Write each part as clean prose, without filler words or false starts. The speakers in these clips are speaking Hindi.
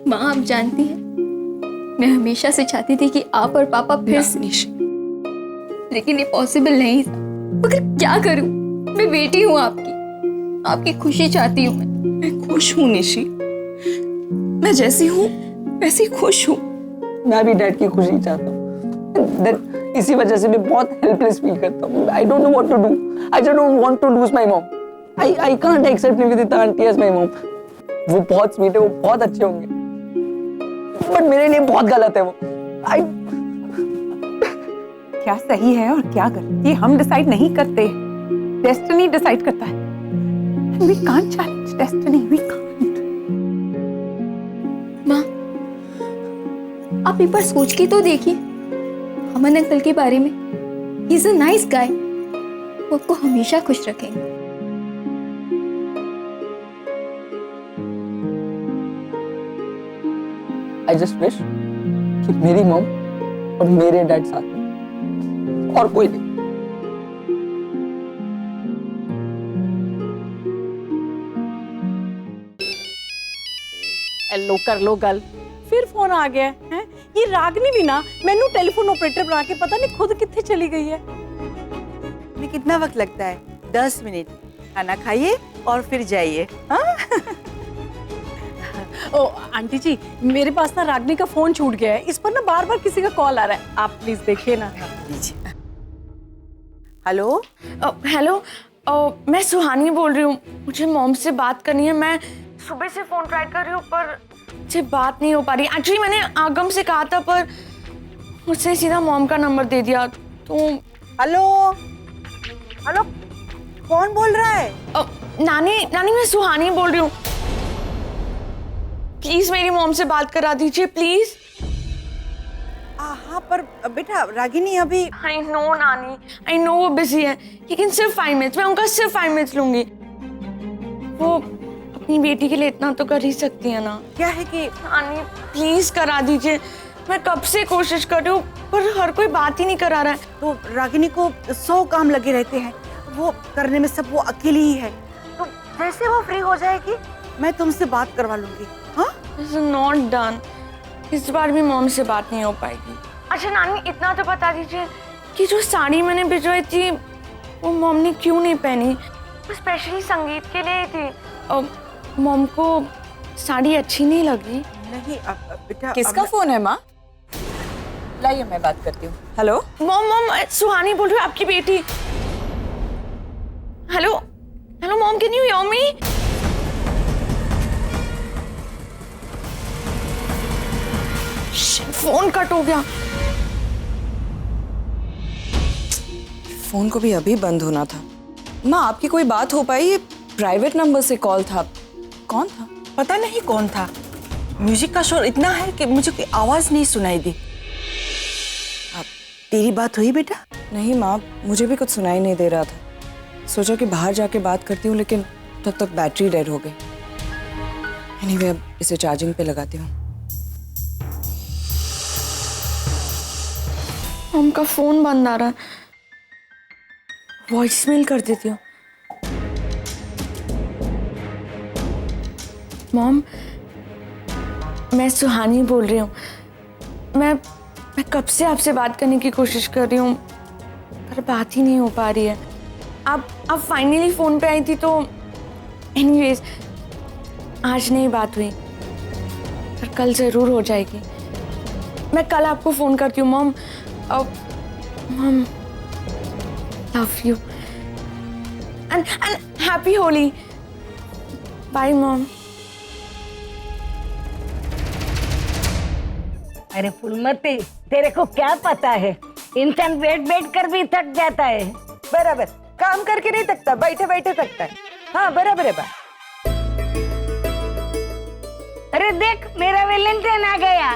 माँ आप जानती हैं, मैं हमेशा से चाहती थी कि आप और पापा फिर से, लेकिन ये पॉसिबल नहीं था। मगर क्या करूं, मैं बेटी हूँ आपकी खुशी चाहती हूँ। मैं खुश हूँ निशी, मैं जैसी हूँ वैसी खुश हूँ। मैं भी डैड की खुशी चाहता हूँ। इसी वजह से मैं बहुत हेल्पलेस फील करता हूँ। I don't know what to do. I just don't want to lose my mom. I can't accept live with aunty as my mom. वो बहुत स्वीट है, वो बहुत अच्छे होंगे, बट मेरे लिए बहुत गलत है वो। क्या सही है और क्या गलत ये हम डिसाइड नहीं करते, डेस्टिनी डिसाइड करता है। We can't challenge destiny, we can't. माँ आप एक बार सोच के तो देखिए अमन अंकल के बारे में। He is a nice guy, वो आपको हमेशा खुश रखेंगे। आई जस्ट विश कि मेरी मॉम और मेरे डैड साथ में, और कोई नहीं। लो कर लो गल, फिर फोन आ गया है। ये रागनी भी ना मैनू टेलीफोन ऑपरेटर बना के पता नहीं खुद कितने चली गई है। में कितना वक्त लगता है? 10 मिनट। खाना खाइए और फिर जाइए। हाँ? ओ आंटी जी, मेरे पास ना रागनी का फोन छूट गया है, इस पर ना बार बार किसी का कॉल आ रहा है, आप प्लीज देखिए ना। हेलो हेलो, मैं सुहानी बोल रही हूँ। मुझे मॉम से बात करनी है। मैं सुबह से फोन ट्राई कर रही हूँ पर मुझसे बात नहीं हो पा रही। एक्चुअली मैंने आगम से कहा था पर मुझसे सीधा मॉम का नंबर दे दिया। तो हेलो हेलो, कौन बोल रहा है? नानी मैं सुहानी बोल रही हूँ। प्लीज मेरी मॉम से बात करा दीजिए प्लीज। हाँ पर बेटा रागिनी अभी। आई नो नानी, आई नो वो बिजी है, लेकिन सिर्फ 5 मिनट, मैं उनका सिर्फ 5 मिनट लूंगी। वो अपनी बेटी के लिए इतना तो कर ही सकती है ना। क्या है कि नानी प्लीज करा दीजिए। मैं कब से कोशिश कर रही हूँ पर हर कोई बात ही नहीं करा रहा है। तो रागिनी को 100 काम लगे रहते हैं, वो करने में सब वो अकेली ही है। तो जैसे वो फ्री हो जाएगी मैं तुमसे बात करवा लूंगी। हाँ नॉट डन, इस बार भी मॉम से बात नहीं हो पाएगी। अच्छा नानी इतना तो बता दीजिए कि जो साड़ी मैंने भिजवाई थी वो मॉम ने क्यों नहीं पहनी? वो स्पेशली संगीत के लिए थी। मॉम को साड़ी अच्छी नहीं लगी। नहीं बेटा। किसका फोन है माँ? लाइए मैं बात करती हूँ। हेलो मॉम सुहानी बोल रही हूँ, आपकी बेटी। Hello hello mom, can you hear me? Phone cut हो गया। फोन को भी अभी बंद होना था। माँ आपकी कोई बात हो पाई? ये प्राइवेट नंबर से कॉल था। कौन था? पता नहीं कौन था। म्यूजिक का शोर इतना है कि मुझे कोई आवाज नहीं सुनाई दी। अब तेरी बात हुई बेटा? नहीं माँ, मुझे भी कुछ सुनाई नहीं दे रहा था। सोचा कि बाहर जाके बात करती हूँ, लेकिन तब तक बैटरी डेड हो गई। एनीवे अब इसे चार्जिंग पे लगाती हूँ। मॉम का फोन बंद आ रहा है, वॉइसमेल कर देती हूँ। मॉम मैं सुहानी बोल रही हूँ। मैं कब से आपसे बात करने की कोशिश कर रही हूँ पर बात ही नहीं हो पा रही है। आप फाइनली फोन पे आई थी तो एनीवेज आज नहीं बात हुई पर कल जरूर हो जाएगी। मैं कल आपको फोन करती हूँ mom. Mom love you and happy Holi. Bye mom. अरे फुलमती, तेरे को क्या पता है, इंसान बैठ बैठ कर भी थक जाता है। बराबर, काम करके नहीं थकता, बैठे बैठे थकता है। हाँ बराबर है बात। अरे देख मेरा वैलेंटाइन आ गया।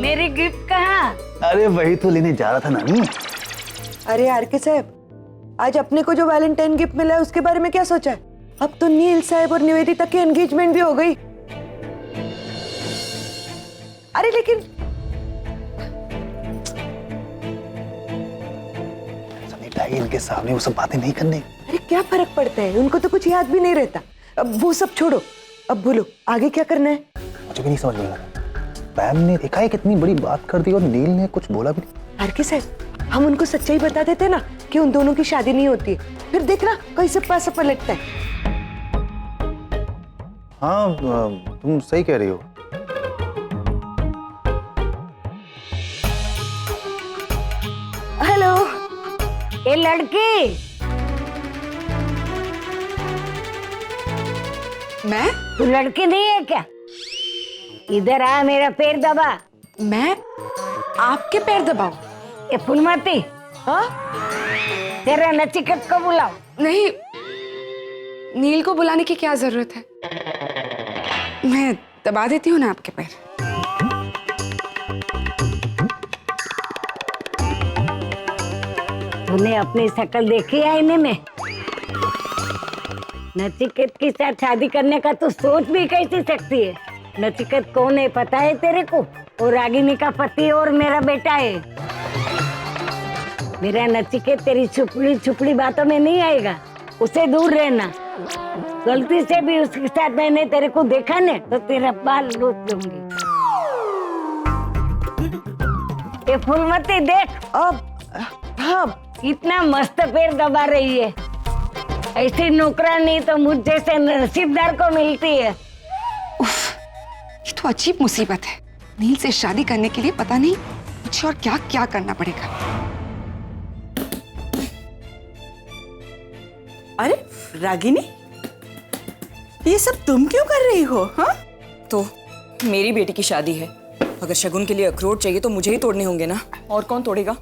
मेरी गिफ्ट कहाँ? अरे वही तो लेने जा रहा था नानी। अरे आरके साहब, आज अपने को जो वैलेंटाइन गिफ्ट मिला है उसके बारे में क्या सोचा है? अब तो नील साहब और निवेदिता की एंगेजमेंट भी हो गई। अरे लेकिन सनीता इनके सामने वो सब बातें नहीं करने। अरे क्या फर्क पड़ता है, उनको तो कुछ याद भी नहीं रहता। अब वो सब छोड़ो, अब बोलो आगे क्या करना है? मुझे भी नहीं समझ में आ रहा। पैम ने देखा है कितनी बड़ी बात कर दी और नील ने कुछ बोला भी नहीं। आरके साहब, हम उनको सच्चाई बता देते ना कि उन दोनों की शादी नहीं होती, फिर देखना कैसे पैसा पलटता है। हाँ तुम सही कह रही हो। हेलो, ये लड़की मैं तू लड़की नहीं है क्या? इधर आ, मेरा पैर दबा। मैं आपके पैर दबाऊं? ये फुलमती, हाँ? तेरा नचिकेत को बुलाओ। नहीं, नील को बुलाने की क्या जरूरत है? मैं दबा देती हूँ ना आपके पैर। तूने अपनी शक्ल देखी आईने में? नचिकेत के साथ शादी करने का तू सोच भी कैसे सकती है? नचिकेत कौन है पता है तेरे को? और रागिनी का पति और मेरा बेटा है। मेरा नचिकेत तेरी छुपड़ी छुपड़ी बातों में नहीं आएगा, उसे दूर रहना। गलती से भी उसके साथ मैंने तेरे को देखा न तो तेरा बाल लूट लूंगी। ये फूलमती देख, हाँ इतना मस्त पैर दबा रही है। ऐसी नौकरानी तो मुझ जैसे नसीबदार को मिलती है। ये तो अजीब मुसीबत है। नील से शादी करने के लिए पता नहीं मुझे और क्या क्या करना पड़ेगा। अरे रागिनी, ये सब तुम क्यों कर रही हो? हाँ, तो मेरी बेटी की शादी है, अगर शगुन के लिए अखरोट चाहिए तो मुझे ही तोड़ने होंगे ना, और कौन तोड़ेगा?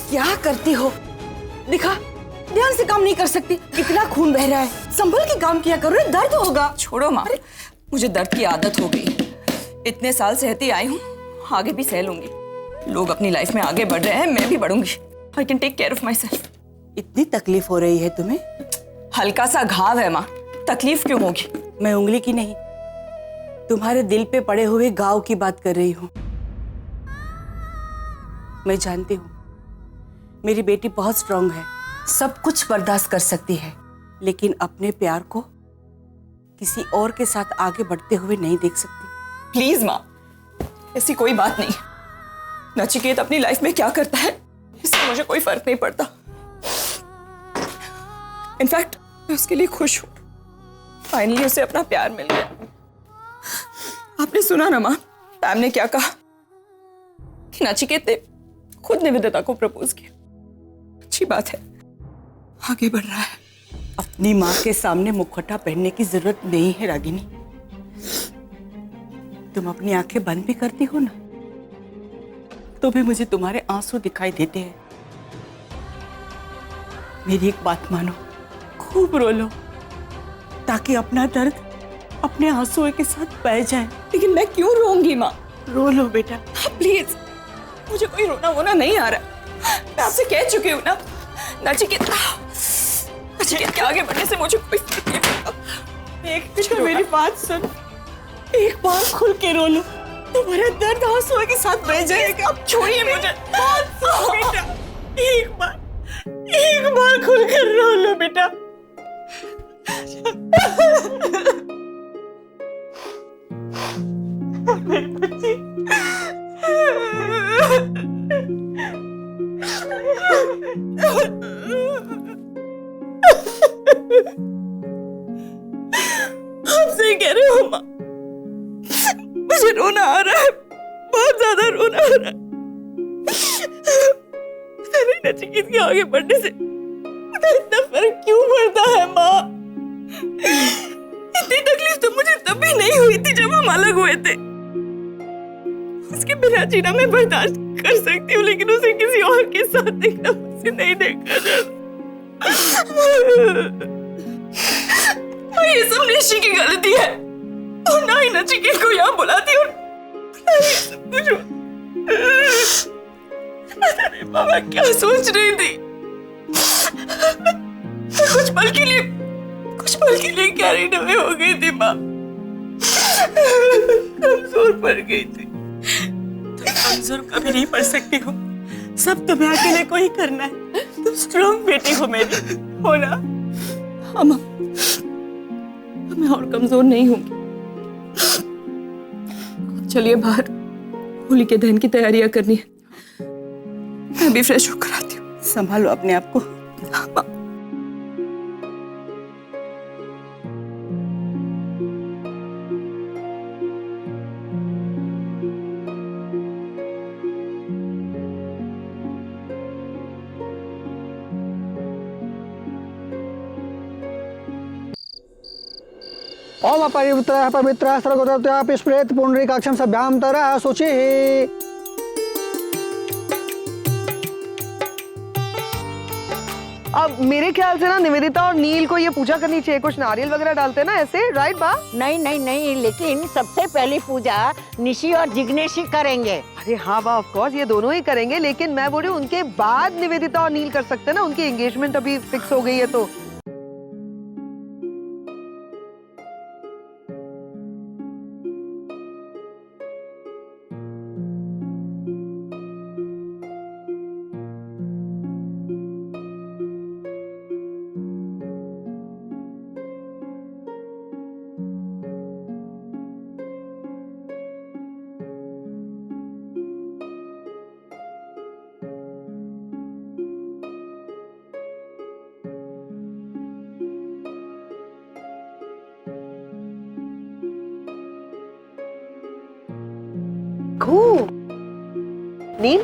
क्या करती हो? दिखा, ध्यान से काम नहीं कर सकती, कितना खून बह रहा है। संभल के काम किया करो, दर्द होगा। छोड़ो माँ, मुझे दर्द की आदत हो गई। इतने साल सहती आई हूँ, आगे भी सह लूंगी। लोग अपनी लाइफ में आगे बढ़ रहे हैं, मैं भी बढ़ूंगी। I can take care of myself. इतनी तकलीफ हो रही है तुम्हें? हल्का सा घाव है माँ, तकलीफ क्यों होगी? मैं उंगली की नहीं, तुम्हारे दिल पे पड़े हुए घाव की बात कर रही हूँ। मैं जानती हूँ मेरी बेटी बहुत स्ट्रांग है, सब कुछ बर्दाश्त कर सकती है, लेकिन अपने प्यार को किसी और के साथ आगे बढ़ते हुए नहीं देख सकती। प्लीज माँ, ऐसी कोई बात नहीं। नचिकेत अपनी लाइफ में क्या करता है इससे मुझे कोई फर्क नहीं पड़ता। इनफैक्ट मैं उसके लिए खुश हूं। फाइनली उसे अपना प्यार मिल गया। आपने सुना ना माँ, पैम ने क्या कहा कि नचिकेत ने खुद निवेदिता को प्रपोज किया। अच्छी बात है, आगे बढ़ रहा है। अपनी माँ के सामने मुखौटा पहनने की जरूरत नहीं है रागिनी। तुम अपनी आंखें बंद भी करती हो ना, तो भी मुझे तुम्हारे आंसू दिखाई देते हैं। मेरी एक बात मानो, खूब रो लो ताकि अपना दर्द अपने आंसुओं के साथ बह जाए। लेकिन मैं क्यों रोऊंगी माँ? रो लो बेटा। प्लीज, मुझे कोई रोना वोना नहीं आ रहा। मैं आपसे कह चुकी हूँ ना, नचिकेत के आगे बढ़ने से मुझे कोई फर्क नहीं पड़ता। एक मेरी बात सुन, एक बार खुल के रो लो, तुम्हारा दर्द आंसुओं के साथ बह जाएगा। आप छोड़िए मुझे। बेटा, एक बार खुल कर रो लो बेटा। मेरी बच्ची। आप सही कह रहे हो माँ, मुझे रोना आ रहा है, बहुत ज्यादा रोना आ रहा है। नचिकेत के आगे बढ़ने से इतना फर्क क्यों पड़ता है माँ? इतनी तकलीफ तो मुझे तब भी नहीं हुई थी जब हम अलग हुए थे। उसके बिना जीना मैं बर्दाश्त कर सकती हूँ, लेकिन उसे किसी और के साथ देखना मुझसे नहीं देखा जाता। ये सब निशी की गलती है, और ना ही नचिकेत को यहाँ बुलाती और ना ही सब कुछ। अरे बाबा क्या सोच रही थी? कुछ पल के लिए कैरिड अवे हो गई थी माँ, कमजोर पड़ गई थी। तुम कमजोर कभी नहीं पड़ सकती हो, सब तुम्हें अकेले को ही करना है। तुम स्ट्रांग बेटी हो मेरी, हो ना? हाँ माँ, तो मैं और कमजोर नहीं होंगी। चलिए बाहर होली के दहन की तैयारियां करनी है, मैं भी फ्रेश होकर आती हूँ। संभालो अपने आप को। हाँ, माँ। ओम अपरिवृतः पवित्रः सर्वगतः स्प्रेत पुंडरीकाक्षं सभ्यां तरः शुचिः। अब मेरे ख्याल से ना निवेदिता और नील को ये पूजा करनी चाहिए, कुछ नारियल वगैरह डालते हैं ना ऐसे, राइट बा? नहीं नहीं नहीं, लेकिन सबसे पहली पूजा निशी और जिग्नेश ही करेंगे। अरे हाँ बा, ऑफ कोर्स ये दोनों ही करेंगे, लेकिन मैं बोल रही हूँ उनके बाद निवेदिता और नील कर सकते हैं ना, उनकी एंगेजमेंट अभी फिक्स हो गई है तो। Cool. नील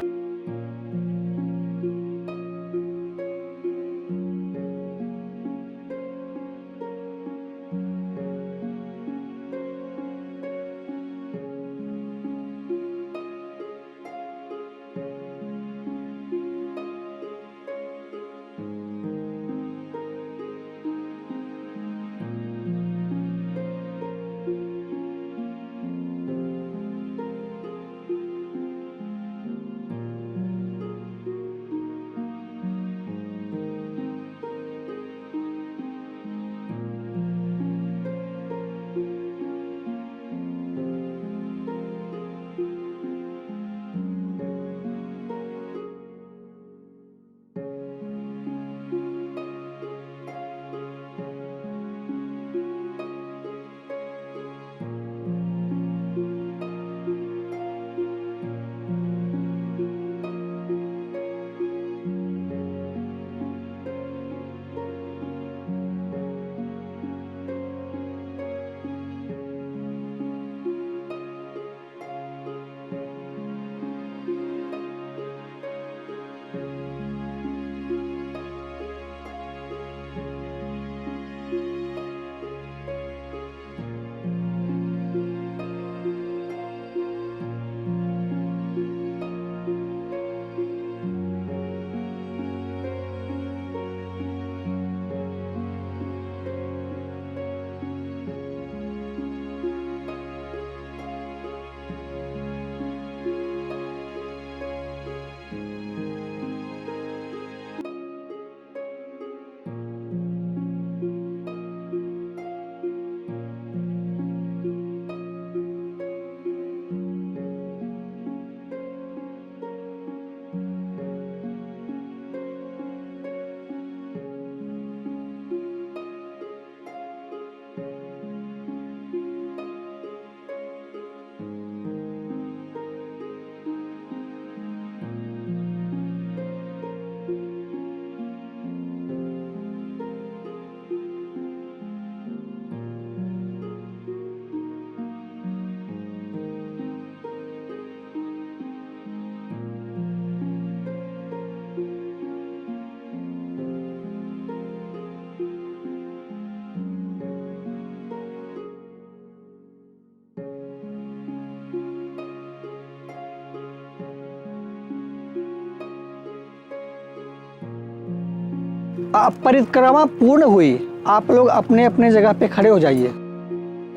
परिक्रमा पूर्ण हुई, आप लोग अपने अपने जगह पे खड़े हो जाइए।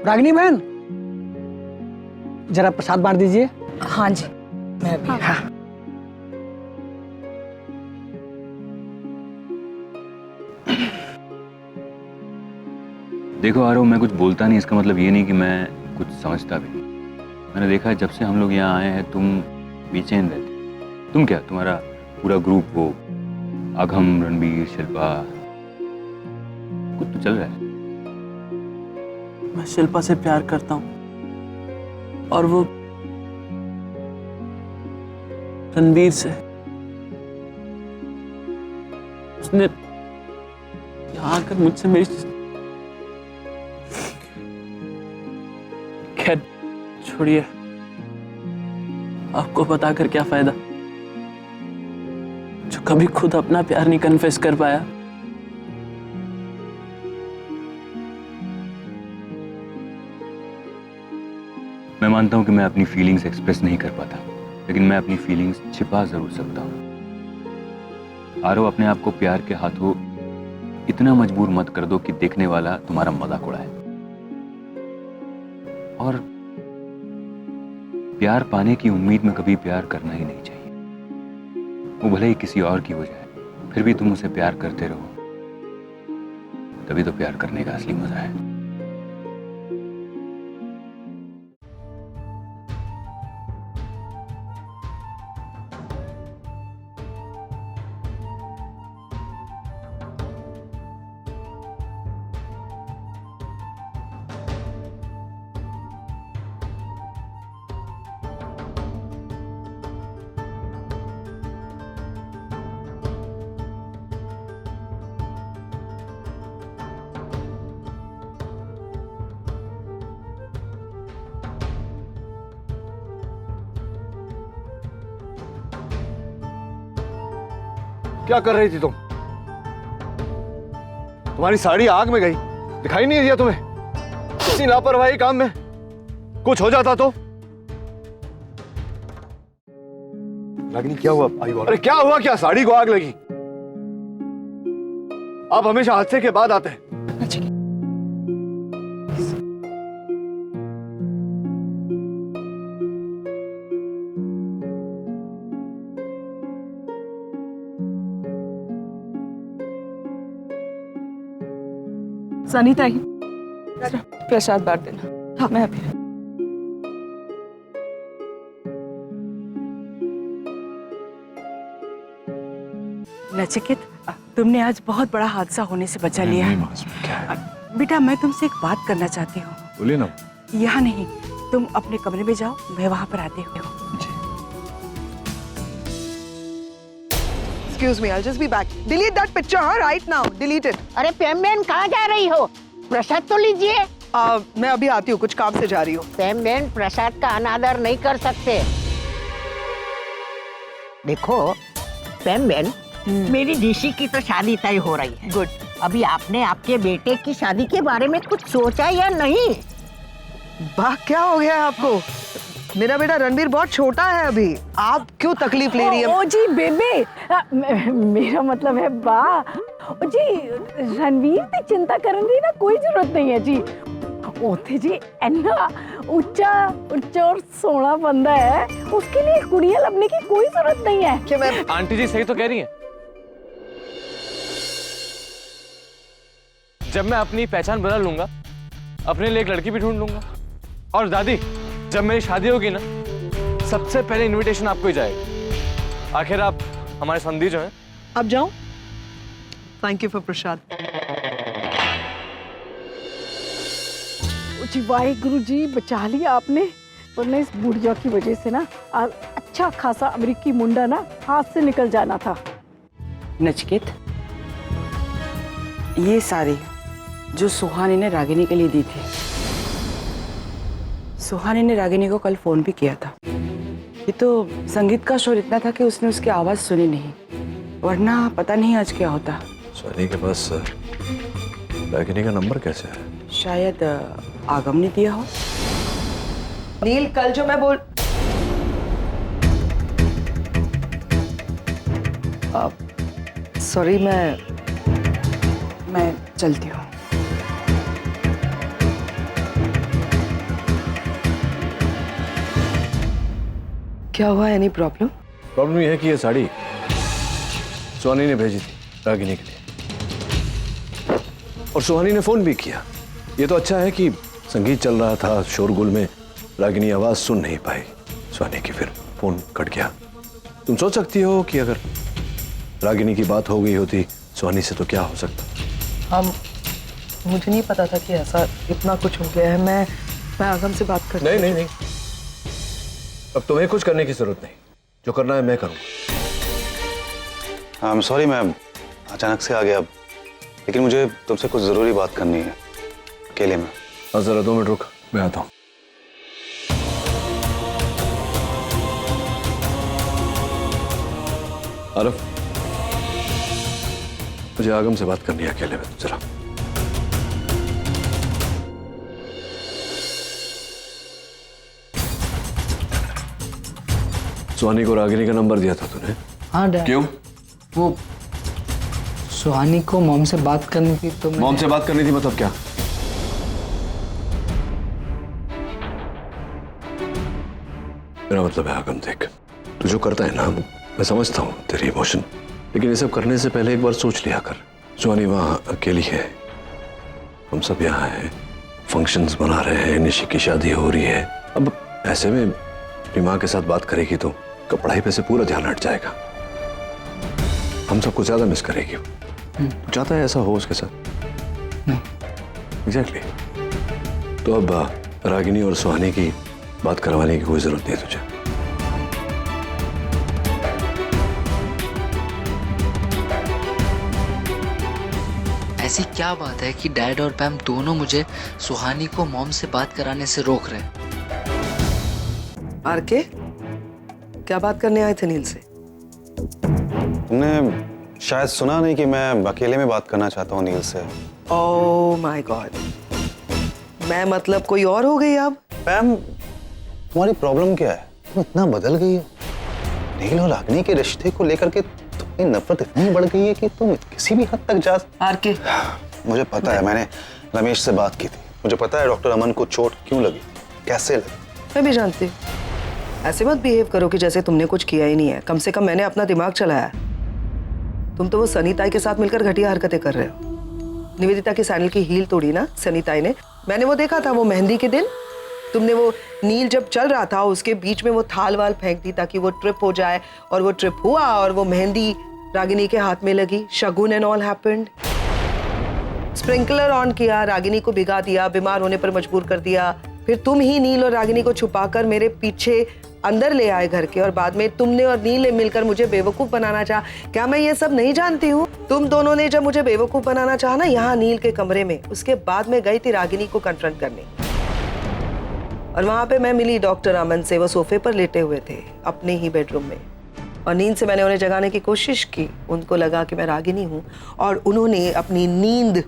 रागिनी बहन जरा प्रसाद बांट दीजिए। हाँ जी, मैं भी। हाँ। देखो आरव, मैं कुछ बोलता नहीं इसका मतलब ये नहीं कि मैं कुछ समझता भी नहीं। मैंने देखा है जब से हम लोग यहाँ आए हैं तुम बेचैन रहती। तुम क्या, तुम्हारा पूरा ग्रुप, वो अघम, रणबीर, शिल्पा, कुछ तो चल रहा है। मैं शिल्पा से प्यार करता हूँ और वो रणवीर से। उसने यहाँ आकर मुझसे मेरी खैर छोड़िए, आपको बताकर क्या फायदा, जो कभी खुद अपना प्यार नहीं कन्फेस कर पाया। मैं मानता हूं कि मैं अपनी फीलिंग्स एक्सप्रेस नहीं कर पाता, लेकिन मैं अपनी फीलिंग्स छिपा जरूर सकता हूं। आरो, अपने आप को प्यार के हाथों इतना मजबूर मत कर दो कि देखने वाला तुम्हारा मजाक उड़ाए। और प्यार पाने की उम्मीद में कभी प्यार करना ही नहीं चाहिए। वो भले ही किसी और की हो जाए, फिर भी तुम उसे प्यार करते रहो, तभी तो प्यार करने का असली मजा है। क्या कर रही थी तुम? तुम्हारी साड़ी आग में गई, दिखाई नहीं दिया तुम्हें? इतनी लापरवाही काम में कुछ हो जाता तो? रागिनी क्या हुआ? अरे क्या हुआ? क्या साड़ी को आग लगी? आप हमेशा हादसे के बाद आते हैं। सनीता ही प्रसाद बांट देना। हाँ, मैं अभी। नचिकेत, तुमने आज बहुत बड़ा हादसा होने से बचा लिया है। क्या है? बेटा, मैं तुमसे एक बात करना चाहती हूँ। बोलिए ना। यहाँ नहीं, तुम अपने कमरे में जाओ, मैं वहां पर आती हूँ। Excuse me, I'll just be back. Delete that picture, huh? Right now. Delete it. अरे पैम बहन कहाँ जा रही हो? प्रसाद तो लीजिए। मैं अभी आती हूँ, कुछ काम से जा रही हूँ। पैम बहन प्रसाद का अनादर नहीं कर सकते। देखो पैम बहन, मेरी ऋषि की तो शादी तय हो रही है। गुड। अभी आपने आपके बेटे की शादी के बारे में कुछ सोचा या नहीं? वाह, क्या हो गया है आपको? मेरा बेटा रणवीर बहुत छोटा है अभी, आप क्यों तकलीफ ले रही है? ओ जी बेबे, मेरा मतलब है बा। ओ जी रणवीर की चिंता करने की ना कोई जरूरत नहीं है जी। ओथे जी इन्ना ऊंचा और सोना बंदा है, उसके लिए कुड़िया लबने की कोई जरूरत नहीं है। कि मैं आंटी जी सही तो कह रही हैं। जब मैं अपनी पहचान बदल लूंगा, अपने लिए एक लड़की भी ढूंढ लूंगा। और दादी, जब मेरी शादी होगी ना, सबसे पहले इनविटेशन आपको ही जाएगा। आखिर आप हमारे संधी जो हैं। अब जाऊं? थैंक यू फॉर प्रसाद। जी वाहिगुरु जी, बचा लिया आपने, वरना इस बुढ़िया की वजह से ना आज अच्छा खासा अमेरिकी मुंडा ना हाथ से निकल जाना था। नचिकेत, ये साड़ी जो सुहानी ने रागिनी के लिए दी थी, सुहानी ने रागिनी को कल फोन भी किया था। ये तो संगीत का शोर इतना था कि उसने उसकी आवाज सुनी नहीं, वरना पता नहीं आज क्या होता। सनी के पास रागिनी का नंबर कैसे है? शायद आगम ने दिया हो। नील, कल जो मैं बोल सॉरी, मैं चलती हूँ। क्या हुआ? Any problem? प्रॉब्लम यह है कि ये साड़ी सुहानी ने भेजी थी रागिनी के लिए, और सुहानी ने फोन भी किया। ये तो अच्छा है कि संगीत चल रहा था, शोरगुल में रागिनी आवाज सुन नहीं पाई सुहानी की, फिर फोन कट गया। तुम सोच सकती हो कि अगर रागिनी की बात हो गई होती सुहानी से तो क्या हो सकता। मुझे नहीं पता था कि ऐसा इतना कुछ हो गया है। मैं आगम से बात कर। नहीं, अब तुम्हें कुछ करने की जरूरत नहीं, जो करना है मैं करूंगा। आई एम सॉरी, मैं अचानक से आ गया, लेकिन मुझे तुमसे कुछ जरूरी बात करनी है अकेले में। हाँ जरा 2 मिनट रुक, मैं आता हूँ। आरफ, मुझे आगम से बात करनी है अकेले में, जरा। सुहानी को रागिनी का नंबर दिया था तूने? हाँ डैड। क्यों? वो सुहानी को मॉम से बात करनी थी तो मॉम से बात करनी थी मतलब क्या? मेरा मतलब है आगम, देख तू जो करता है ना, मैं समझता हूँ तेरी इमोशन, लेकिन ये सब करने से पहले एक बार सोच लिया कर। सुहानी वहाँ अकेली है, हम सब यहाँ हैं, फंक्शंस मना रहे हैं, निशी की शादी हो रही है। अब ऐसे में अपनी माँ के साथ बात करेगी तो पढ़ाई पे से पूरा ध्यान हट जाएगा, हम सबको ज्यादा मिस करेगी। तू चाहता है ऐसा हो उसके साथ? नहीं। एग्जैक्टली। तो अब रागिनी और सुहानी की बात करवाने की कोई जरूरत नहीं है तुझे। ऐसी क्या बात है कि डैड और पैम दोनों मुझे सुहानी को मॉम से बात कराने से रोक रहे हैं? आरके, क्या बात करने आए थे नील से? तुमने शायद सुना नहीं कि मैं अकेले में बात करना चाहता हूँ नील से। ओह माय गॉड, मैं मतलब कोई और हो गई अब? पैम, तुम्हारी प्रॉब्लम क्या है? तुम इतना बदल गई हो। नील और रागिनी के रिश्ते को लेकर के तुम्हारी नफरत इतनी बढ़ गई है कि तुम किसी भी हद तक जा। आरके, मुझे पता है, मैंने रमेश से बात की थी, मुझे पता है डॉक्टर अमन को चोट क्यों लगी, कैसे लगी। मैं भी जानती हूँ। ऐसे मत बिहेव करो कि जैसे तुमने कुछ किया ही नहीं है। कम से कम मैंने अपना दिमाग चलाया। तुम तो वो सनीताई के साथ मिलकर घटिया हरकतें कर रहे हो। निवेदिता की सैंडल की हील तोड़ी ना सनीताई ने, मैंने वो देखा था। वो मेहंदी के दिन तुमने वो नील जब चल रहा था उसके बीच में वो थाल वाल फेंक दी ताकि वो ट्रिप हो जाए, और वो ट्रिप हुआ और वो मेहंदी रागिनी के हाथ में लगी। Shagun and all happened. Sprinkler on किया, रागिनी को भिगा दिया, बीमार होने पर मजबूर कर दिया। फिर तुम ही नील और रागिनी को छुपाकर मेरे पीछे अंदर ले आए घर के, और बाद में तुमने और नील ने मिलकर मुझे बेवकूफ बनाना चाहा। क्या मैं ये सब नहीं जानती हूँ? तुम दोनों ने जब मुझे बेवकूफ बनाना चाहा ना यहाँ नील के कमरे में, उसके बाद में गई थी रागिनी को कन्फ्रंट करने, और वहां पे मैं मिली डॉक्टर अमन से। वो सोफे पर लेटे हुए थे अपने ही बेडरूम में, और नींद से मैंने उन्हें जगाने की कोशिश की। उनको लगा कि मैं रागिनी हूँ, और उन्होंने अपनी नींद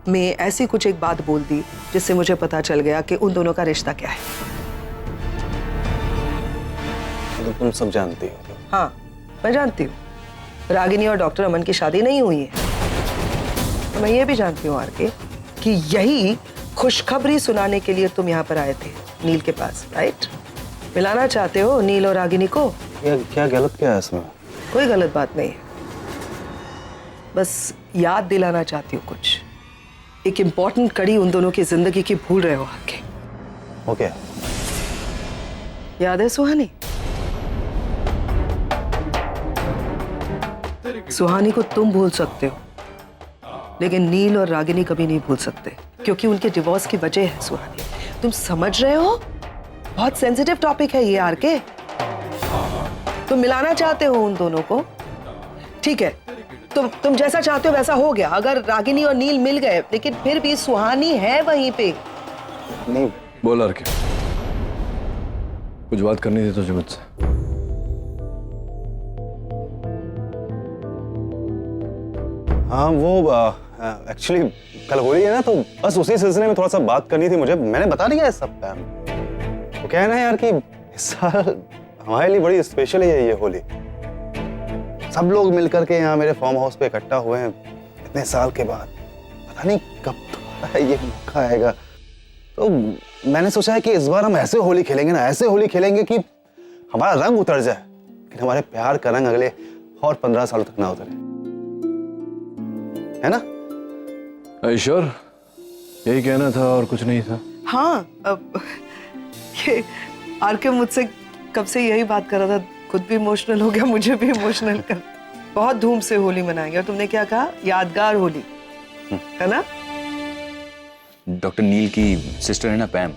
में ऐसी कुछ एक बात बोल दी जिससे मुझे पता चल गया कि उन दोनों का रिश्ता क्या है। तो तुम सब जानती हो? हाँ, मैं जानती हूँ रागिनी और डॉक्टर अमन की शादी नहीं हुई है। तो मैं ये भी जानती हूँ आरके कि यही खुशखबरी सुनाने के लिए तुम यहाँ पर आए थे नील के पास, राइट? मिलाना चाहते हो नील और रागिनी को। क्या गलत क्या है इसमें? कोई गलत बात नहीं है, बस याद दिलाना चाहती हूँ कुछ। एक इम्पोर्टेंट कड़ी उन दोनों की जिंदगी की भूल रहे हो आगे। ओके, याद है सुहानी? सुहानी को तुम भूल सकते हो, लेकिन नील और रागिनी कभी नहीं भूल सकते, क्योंकि उनके डिवोर्स की वजह है सुहानी। तुम समझ रहे हो? बहुत सेंसिटिव टॉपिक है ये आरके। तुम मिलाना चाहते हो उन दोनों को, ठीक है, तुम जैसा चाहते हो वैसा हो गया। अगर रागिनी और नील मिल गए, लेकिन फिर भी सुहानी है वहीं पे। नहीं बोल आरके, कुछ बात करनी थी तुझे मुझसे। हाँ, वो एक्चुअली कल होली है ना, तो बस उसी सिलसिले में थोड़ा सा बात करनी थी मुझे। मैंने बता दिया है सब पैम। वो कहना है यार कि इस साल हमारे लिए बड़ी स्पेशल है ये होली। सब लोग मिलकर के यहाँ मेरे फार्म हाउस पे इकट्ठा हुए हैं इतने साल के बाद। पता नहीं कब तो ये मौका आएगा। तो मैंने सोचा है कि इस बार हम ऐसे होली खेलेंगे ना, ऐसे होली खेलेंगे कि हमारा रंग उतर जाए, लेकिन हमारे प्यार का रंग अगले और 15 सालों तक ना उतरे, है ना? श्योर, यही कहना था और कुछ नहीं था। हाँ, अब ये आरके मुझसे कब से यही बात कर रहा था। खुद भी इमोशनल हो गया, मुझे भी इमोशनल कर। बहुत धूम से होली मनाएंगे, और तुमने क्या कहा? यादगार होली, है ना? डॉक्टर नील की सिस्टर है ना पैम,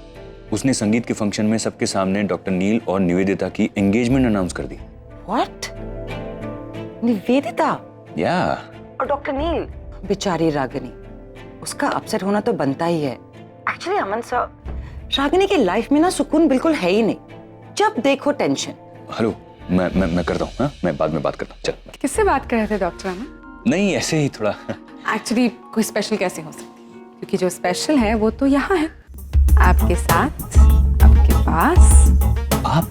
उसने संगीत के फंक्शन में सबके सामने डॉक्टर नील और निवेदिता की एंगेजमेंट अनाउंस कर दी। व्हाट? निवेदिता या और डॉक्टर नील? बेचारी रागिनी, उसका अपसेट होना तो बनता ही है। एक्चुअली अमन सर, रागिनी की लाइफ में ना सुकून बिल्कुल है ही नहीं, जब देखो टेंशन। हेलो, मैं करता हूँ। हाँ, मैं बाद में बात करता हूँ। चल। किससे बात कर रहे थे डॉक्टर अमन? नहीं, ऐसे ही थोड़ा। एक्चुअली कोई स्पेशल कैसे हो सकती है, क्योंकि जो स्पेशल है वो तो यहाँ है, आपके साथ, आपके पास। आप?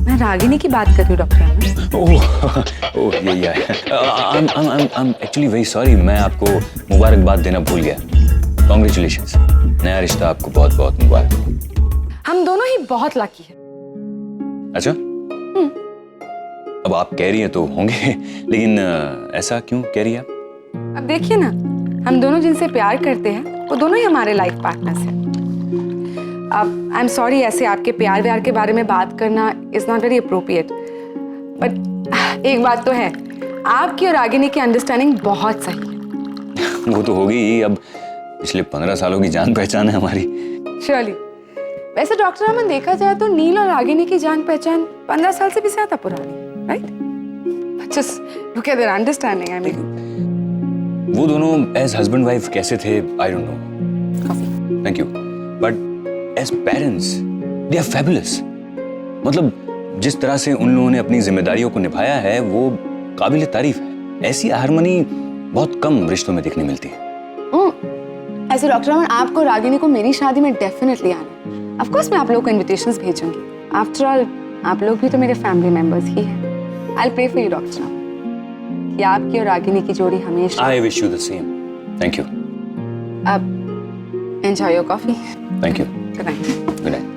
मैं रागिनी की बात कर रही हूँ डॉक्टर अमन। ओह ये I'm actually very sorry, मैं आपको मुबारकबाद देना भूल गया। Congratulations, नया रिश्ता आपको बहुत बहुत मुबारक। हम दोनों ही बहुत लकी है। अच्छा? अब आप कह रही हैं तो होंगे, लेकिन ऐसा क्यों कह रही हैं आप? अब देखिए ना, हम दोनों जिनसे प्यार करते हैं वो दोनों ही हमारे लाइफ पार्टनर्स हैं। अब आई एम सॉरी, ऐसे आपके प्यार व्यार के बारे में बात करना is not very appropriate, but एक बात तो है, आपकी और रागिनी की अंडरस्टैंडिंग बहुत सही है। वो तो होगी ही, अब पिछले 15 सालों की जान पहचान है हमारी। श्योरली। वैसे डॉक्टर अमन, देखा जाए तो नील और रागिनी की जान पहचान 15 साल से भी ज्यादा पुरानी है, right? Just look at their understanding. I mean वो दोनों एज हस्बैंड वाइफ कैसे थे, I don't know. Thank you. But as parents they are fabulous. मतलब जिस तरह से उन लोगों ने अपनी जिम्मेदारियों को निभाया है वो काबिल तारीफ है। ऐसी हार्मनी बहुत कम रिश्तों में देखने मिलती है। ऐसे डॉक्टर अमन, आपको रागिनी को मेरी शादी में डेफिनेटली आना है। ऑफ कोर्स मैं आप लोगों को इनविटेशंस भेजूंगी। आफ्टर ऑल आप लोग भी तो मेरे फैमिली मेंबर्स ही हैं। I will pray for you doctor Aman कि आपकी और रागिनी की जोड़ी हमेशा। I wish you the same. Thank you. अब enjoy your coffee. Thank you. Good night. Good night.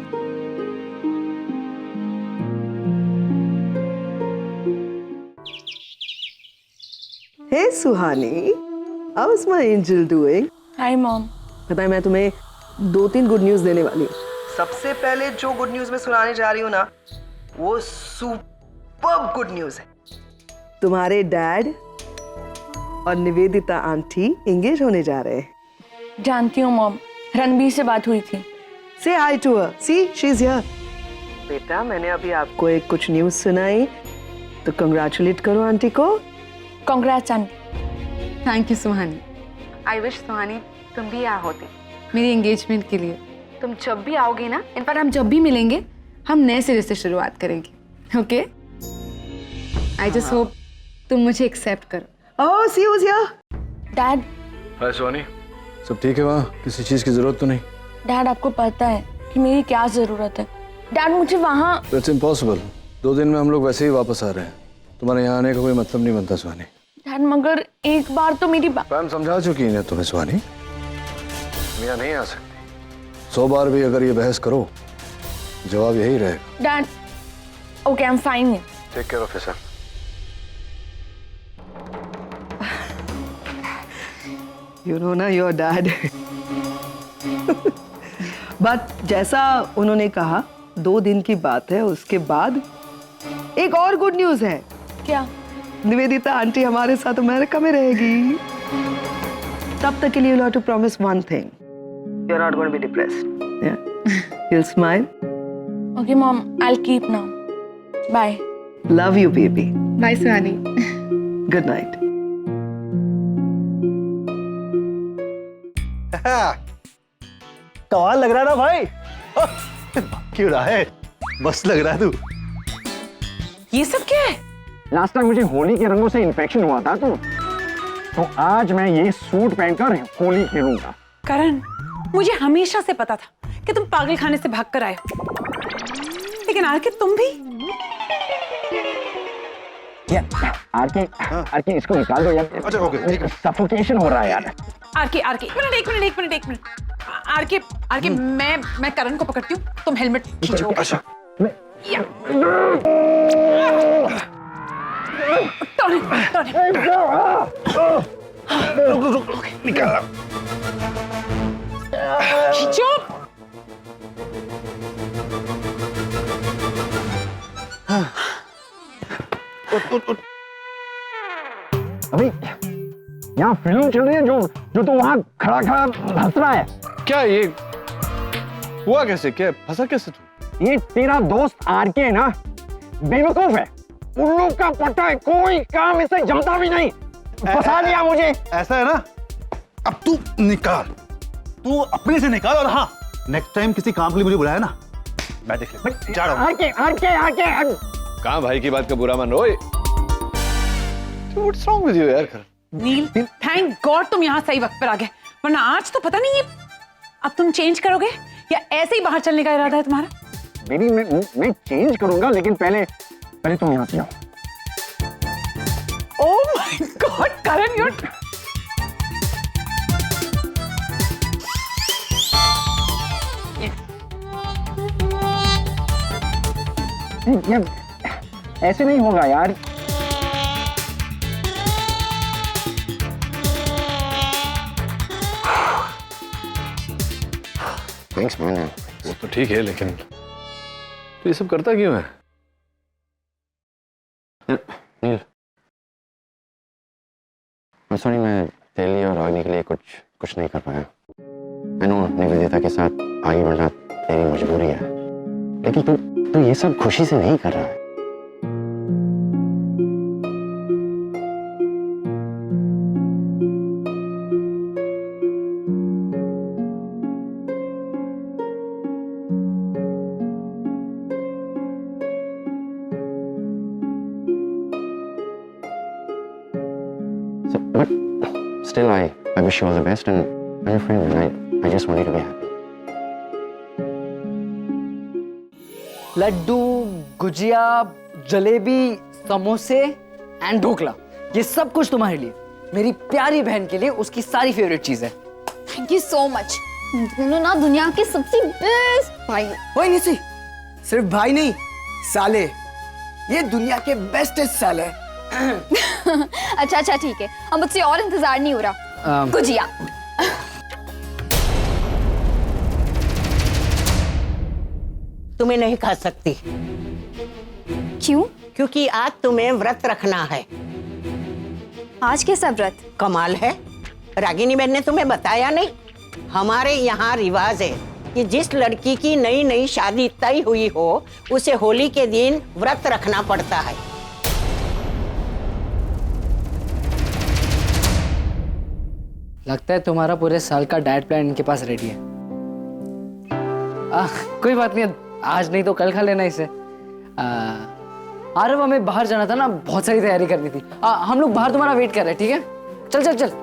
Hey Suhani, how is my angel doing? Hi mom. पता है, मैं तुम्हें 2-3 गुड न्यूज देने वाली हूँ। सबसे पहले जो गुड न्यूज मैं सुनाने जा रही हूँ ना, वो सुपर्ब गुड न्यूज है। तुम्हारे डैड और निवेदिता आंटी एंगेज होने जा रहे हैं। जानती हूँ मॉम, रणबीर से बात हुई थी। Say hi to her. See, she's here. बेटा, मैंने अभी आपको एक कुछ न्यूज सुनाई, तो कंग्रेचुलेट करो आंटी को। Congrats aunty. Thank you Suhani. I wish Suhani तुम भी यहाँ होती मेरी एंगेजमेंट के लिए। तुम जब भी आओगे ना, इनफैक्ट हम जब भी मिलेंगे, हम नए सिरे से शुरुआत करेंगे। ओके? आई जस्ट होप तुम मुझे एक्सेप्ट करो। ओह, सी who's here. डैड। हाय सोनी, सब ठीक है वहाँ? किसी चीज की जरूरत तो नहीं? डैड, आपको पता है कि मेरी क्या जरूरत है? डैड, मुझे वहाँ। It's impossible. 2 दिन में हम लोग वैसे ही वापस आ रहे हैं। तुम्हारे यहाँ आने का कोई मतलब नहीं बनता सुहानी। डैड, मगर एक बार तो मेरी पैम समझा चुकी है तुम्हें सुहानी, मियाँ नहीं आ सकती। 100 बार भी अगर ये बहस करो, जवाब यही रहेगा। Dad, okay, I am fine. Take care of yourself. You know ना, your dad. बट जैसा उन्होंने कहा, 2 दिन की बात है, उसके बाद एक और गुड न्यूज है। क्या? निवेदिता आंटी हमारे साथ अमेरिका में रहेगी। तब तक के लिए you have to promise one thing. You're not going to be depressed. Yeah. You'll smile. Okay, mom, I'll keep now. Bye. Love you, baby. Bye Suhani. Good night. कमाल लग रहा है ना भाई? क्यों रहा है? मस्त लग रहा है तू। ये सब क्या है? लास्ट टाइम मुझे होली के रंगों से इन्फेक्शन हुआ था तो आज मैं ये सूट पहनकर होली खेलूंगा। करण, मुझे हमेशा से पता था कि तुम पागल खाने से भाग कर आए हो, लेकिन आरके तुम भी। आरके इसको निकाल दो यार। अच्छा, ओके। सफोकेशन हो रहा है यार। आरके, एक मिनट। आरके, मैं करण को पकड़ती हूँ, तुम हेलमेट खींचो। अच्छा। रुक, निकाल। खींचो। अभी यहाँ फिल्म चल रही है जो जो तू वहां खड़ा खड़ा हंस रहा है? क्या ये हुआ कैसे? क्या फंसा कैसे तू? ये तेरा दोस्त आरके है ना, बेवकूफ है, उल्लू का पट्टा है, कोई काम इसे जमता भी नहीं। फंसा लिया मुझे। ऐसा है ना, अब तू निकाल, तू अपने से निकाल। और हाँ, नेक्स्ट टाइम किसी काम के लिए मुझे बुलाया ना, मैं देख ले जा रहा हूं। कहाँ भाई की बात का बुरा मान रहे हो? What's wrong with you यार? नील, थैंक गॉड तुम यहाँ सही वक्त पर आ गए, वरना आज तो पता नहीं है अब तुम चेंज करोगे या ऐसे ही बाहर चलने का इरादा है तुम्हारा? बेबी मैं चेंज करूंगा, लेकिन पहले तुम यहाँ से जाओ। Oh my God Karan, you're ऐसे नहीं होगा यार। Thanks man. वो तो ठीक है, लेकिन तो ये सब करता क्यों है? नील, मैं सॉरी, मैं तेरे लिए और रागिनी के लिए कुछ नहीं कर पाया। मैं नो निवेदिता के साथ आगे बढ़ना तेरी मजबूरी है, लेकिन तू ये सब खुशी से नहीं कर रहा है। But still, I wish you all the best, and I'm your friend, and I just want you to be happy. Laddu, gujiya, jalebi, समोसे एंड ढोकला, ये सब कुछ तुम्हारे लिए, मेरी प्यारी बहन के लिए उसकी सारी फेवरेट चीज है। Thank you so much. दोनों ना दुनिया के सबसे बेस्ट भाई। ओए निशी, सिर्फ भाई नहीं, साले, ये दुनिया के बेस्टेस्ट साले। अच्छा ठीक है, अब मुझसे और इंतजार नहीं हो रहा। गुजिया। तुम्हें नहीं खा सकती। क्यों? क्योंकि आज तुम्हें व्रत रखना है। आज कैसा व्रत? कमाल है, रागिनी बहन ने तुम्हें बताया नहीं? हमारे यहाँ रिवाज है कि जिस लड़की की नई नई शादी तय हुई हो, उसे होली के दिन व्रत रखना पड़ता है। लगता है तुम्हारा पूरे साल का डाइट प्लान इनके पास रेडी है। कोई बात नहीं, आज नहीं तो कल खा लेना इसे। आरव, हमें बाहर जाना था ना, बहुत सारी तैयारी करनी थी। हम लोग बाहर तुम्हारा वेट कर रहे हैं, ठीक है? चल चल चल।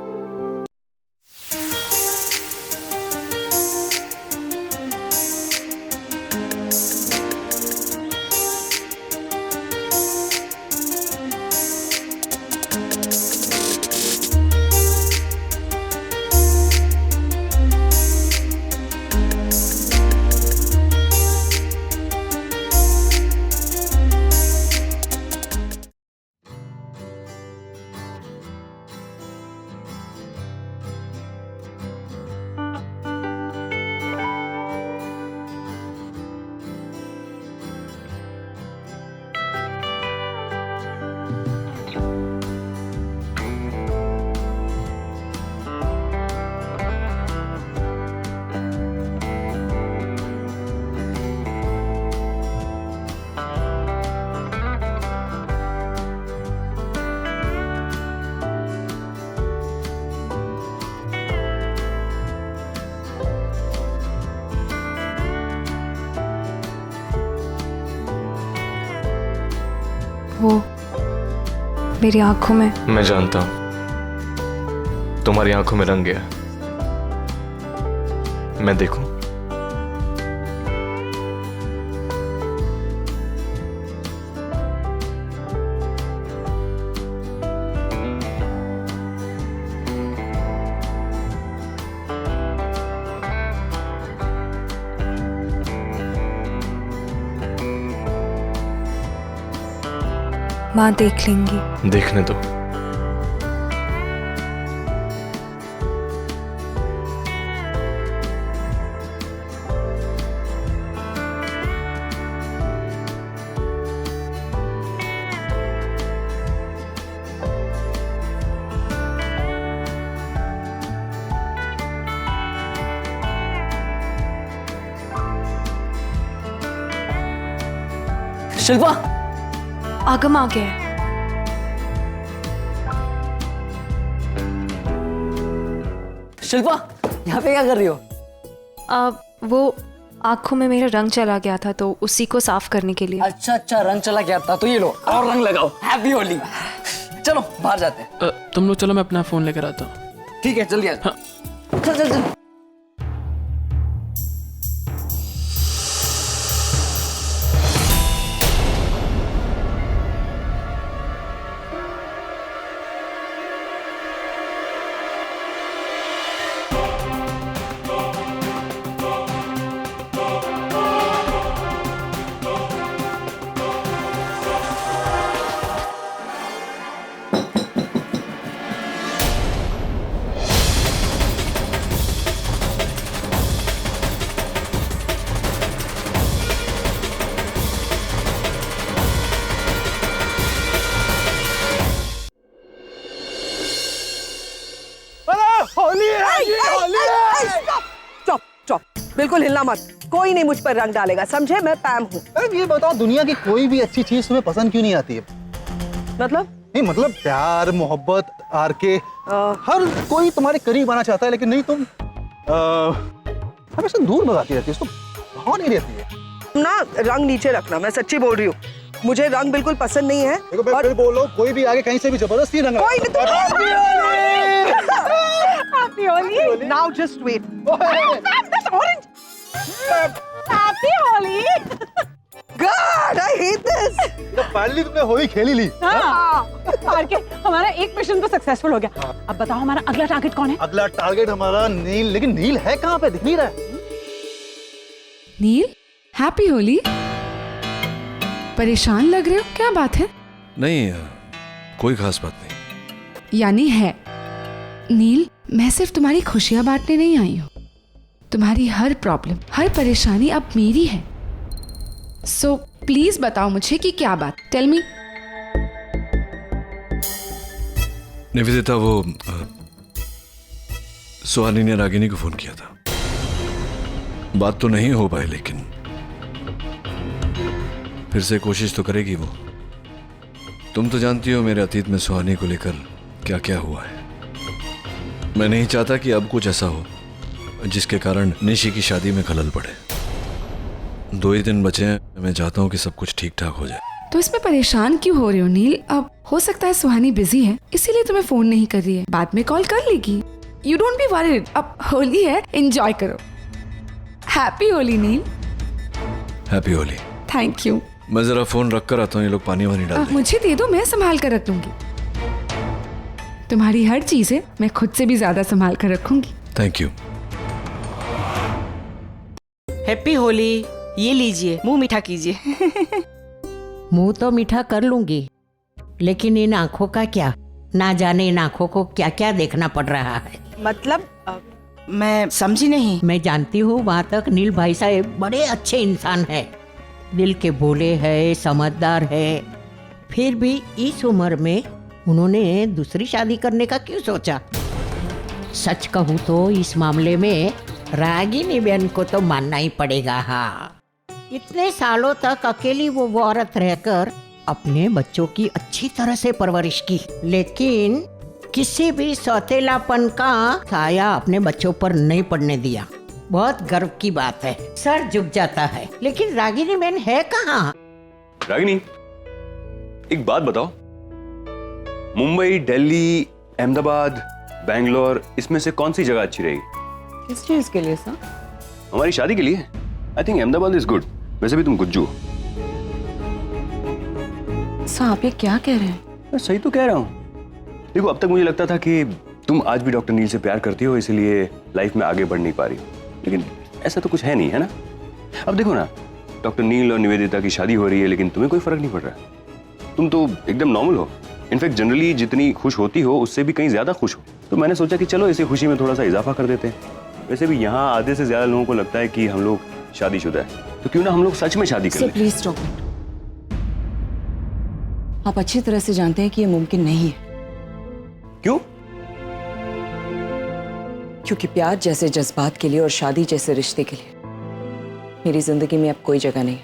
वो मेरी आंखों में। मैं जानता हूं तुम्हारी आंखों में रंग गया। मैं देखूं? माँ देख लेंगी। देखने दो। शिल्पा, आगम आ गया है। शिल्पा, यहाँ पे क्या कर रही हो? वो आंखों में मेरा रंग चला गया था तो उसी को साफ करने के लिए। अच्छा अच्छा, रंग चला गया था तो ये लो और रंग लगाओ। हैप्पी होली। चलो बाहर जाते हैं। तुम लोग चलो, मैं अपना फोन लेकर आता हूँ। ठीक है, जल्दी आ। हाँ। चल चल चल। चुप चुप, बिल्कुल हिलना मत। कोई नहीं मुझ पर रंग डालेगा, समझे? मैं पैम हूँ। ये बताओ, दुनिया की कोई भी अच्छी चीज तुम्हें पसंद क्यों नहीं आती है? मतलब? नहीं मतलब प्यार, मोहब्बत, आरके, हर कोई तुम्हारे करीब आना चाहता है, लेकिन नहीं, तुम हमेशा दूर भगाती रहती है, उसको भाव नहीं रहती है ना। रंग नीचे रखना, मैं सच्ची बोल रही हूँ। मुझे रंग बिल्कुल पसंद नहीं है। देखो, मैं फिर बोलो, कोई भी आगे कहीं से भी जबरदस्ती रंग कोई Happy Holi! Now just wait. This orange. Happy Holi! God, I hate this. Finally तुमने होली खेली ली। आरके, हमारा एक मिशन तो सक्सेसफुल हो गया। अब बताओ हमारा अगला टारगेट कौन है? अगला टारगेट हमारा नील, लेकिन नील है कहाँ पे? दिख नहीं रहा है। नील, हैप्पी होली। परेशान लग रहे हो, क्या बात है? नहीं, कोई खास बात नहीं। यानी है। नील, मैं सिर्फ तुम्हारी खुशियां बांटने नहीं आई हूं। तुम्हारी हर प्रॉब्लम, हर परेशानी अब मेरी है। सो प्लीज बताओ मुझे कि क्या बात। Tell me. निवेदिता, वो सुहानी ने रागिनी को फोन किया था। बात तो नहीं हो पाई, लेकिन फिर से कोशिश तो करेगी वो। तुम तो जानती हो मेरे अतीत में सुहानी को लेकर क्या क्या हुआ है। मैं नहीं चाहता कि अब कुछ ऐसा हो जिसके कारण निशी की शादी में खलल पड़े। 2 ही दिन बचे हैं, मैं चाहता हूँ कि सब कुछ ठीक ठाक हो जाए। तो इसमें परेशान क्यों हो रहे हो नील? अब हो सकता है सुहानी बिजी है, इसीलिए तुम्हें फोन नहीं कर रही है। बाद में कॉल कर लेगी। You don't be worried. अब होली है, एंजॉय करो। Happy Holi Neel. Happy Holi. Thank you. मैं जरा फोन रख कर आता हूँ, ये लोग पानी वानी डाल दें। मुझे दे दो, मैं संभाल कर रख लूंगी। तुम्हारी हर चीजें मैं खुद से भी ज्यादा संभाल कर रखूंगी। Thank you. हैप्पी होली। ये लीजिए, मुंह मीठा कीजिए। मुंह तो मीठा कर लूंगी, लेकिन इन आंखों का क्या? ना जाने इन आंखों को क्या क्या देखना पड़ रहा है। मतलब मैं समझी नहीं। मैं जानती हूँ, वहाँ तक नील भाई साहब बड़े अच्छे इंसान है, दिल के भोले है, समझदार है। फिर भी इस उम्र में उन्होंने दूसरी शादी करने का क्यों सोचा? सच कहूँ तो इस मामले में रागिनी बहन को तो मानना ही पड़ेगा। हाँ, इतने सालों तक अकेली वो औरत रहकर अपने बच्चों की अच्छी तरह से परवरिश की, लेकिन किसी भी सौतेलापन का साया अपने बच्चों पर नहीं पड़ने दिया। बहुत गर्व की बात है, सर झुक जाता है। लेकिन रागिनी बहन है कहाँ? रागिनी, एक बात बताओ, मुंबई, दिल्ली, अहमदाबाद, बैंगलोर, इसमें से कौन सी जगह अच्छी रहेगी? किस चीज के लिए सर? हमारी शादी के लिए। I think Ahmedabad is good. वैसे भी तुम गुज्जू हो। सर आप ये क्या कह रहे हैं? मैं सही तो कह रहा हूँ। देखो, अब तक मुझे लगता था कि तुम आज भी डॉक्टर नील से प्यार करती हो, इसलिए लाइफ में आगे बढ़ नहीं पा रही हो, लेकिन ऐसा तो कुछ है नहीं, है ना? अब देखो ना, डॉक्टर नील और निवेदिता की शादी हो रही है, लेकिन तुम्हें कोई फर्क नहीं पड़ रहा। तुम तो एकदम नॉर्मल हो। इनफैक्ट जनरली जितनी खुश होती हो उससे भी कहीं ज्यादा खुश हो। तो मैंने सोचा कि चलो इसी खुशी में थोड़ा सा इजाफा कर देते हैं। वैसे भी यहाँ आधे से ज्यादा लोगों को लगता है कि हम लोग शादीशुदा है, तो क्यों ना हम लोग सच में शादी कर लें। Please stop it. आप अच्छी तरह से जानते हैं कि ये मुमकिन नहीं है। क्यों? क्योंकि प्यार जैसे जज्बात के लिए और शादी जैसे रिश्ते के लिए मेरी जिंदगी में अब कोई जगह नहीं है।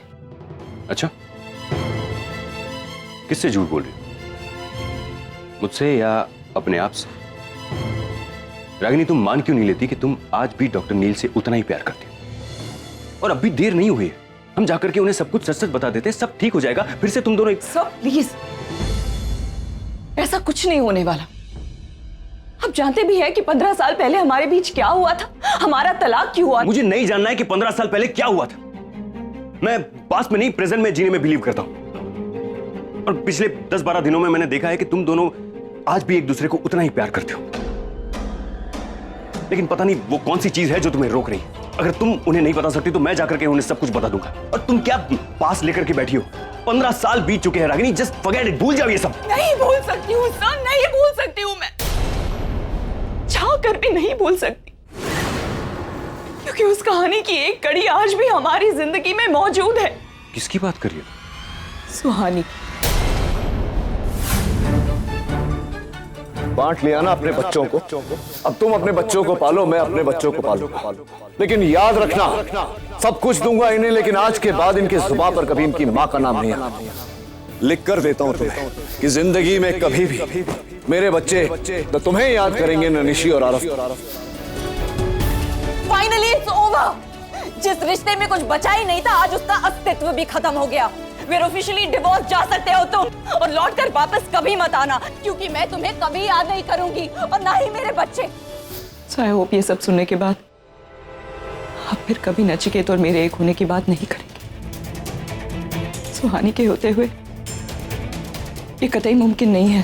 अच्छा, किससे झूठ बोल रही हो? मुझसे या अपने आप से? रागिनी, तुम मान क्यों नहीं लेती कि तुम आज भी डॉक्टर नील से उतना ही प्यार करती हो? और अभी देर नहीं हुई है, हम जाकर के उन्हें सब कुछ सच सच बता देते, सब ठीक हो जाएगा, फिर से तुम दोनों एक... सब प्लीज, ऐसा कुछ नहीं होने वाला। आप जानते भी हैं कि 15 साल पहले हमारे बीच क्या हुआ था, हमारा तलाक क्यों हुआ। मुझे नहीं जानना है कि 15 साल पहले क्या हुआ था। मैं पास्ट में नहीं, प्रेजेंट में जीने में बिलीव करता हूं। और पिछले 10-12 दिनों में मैंने देखा है कि तुम दोनों आज भी एक दूसरे को उतना ही प्यार करते हो। लेकिन पता नहीं वो कौन सी चीज है जो तुम्हें रोक रही है। अगर तुम उन्हें नहीं बता सकती तो मैं जाकर के उन्हें सब कुछ बता दूंगा। और तुम क्या पास लेकर के बैठी हो? 15 साल बीत चुके हैं रागिनी, जस्ट फॉरगेट इट, भूल जाओ ये सब। नहीं भूल सकती हूँ सर, नहीं भूल सकती हूँ मैं, चाह कर भी नहीं भूल सकती, क्योंकि उस कहानी की एक कड़ी आज भी हमारी जिंदगी में मौजूद है। किसकी बात कर रही हो? सुहानी। बांट लिया ना अपने बच्चों को, अब तुम अपने बच्चों को पालो, मैं अपने बच्चों को पालूंगा। लेकिन याद रखना, सब कुछ दूंगा इन्हें, लेकिन आज के बाद इनकी जुबान पर कभी इनकी मां का नाम नहीं आना। लिख कर देता हूं तुम्हें कि जिंदगी में कभी भी मेरे बच्चे तो तुम्हें याद करेंगे, न निशी और आरफ। Finally it's over. जिस रिश्ते में कुछ बचा ही नहीं था, आज उसका अस्तित्व भी खत्म हो गया। फिर ऑफिशियली डिवोर्स जा सकते हो तुम, और लौट कर वापस कभी मत आना, क्योंकि मैं तुम्हें कभी याद नहीं करूंगी, और ना ही मेरे बच्चे। आई होप ये सब सुनने के बाद आप फिर कभी नचिकेत और मेरे एक होने की बात नहीं करेंगे। सुहानी के होते हुए ये कतई मुमकिन नहीं है।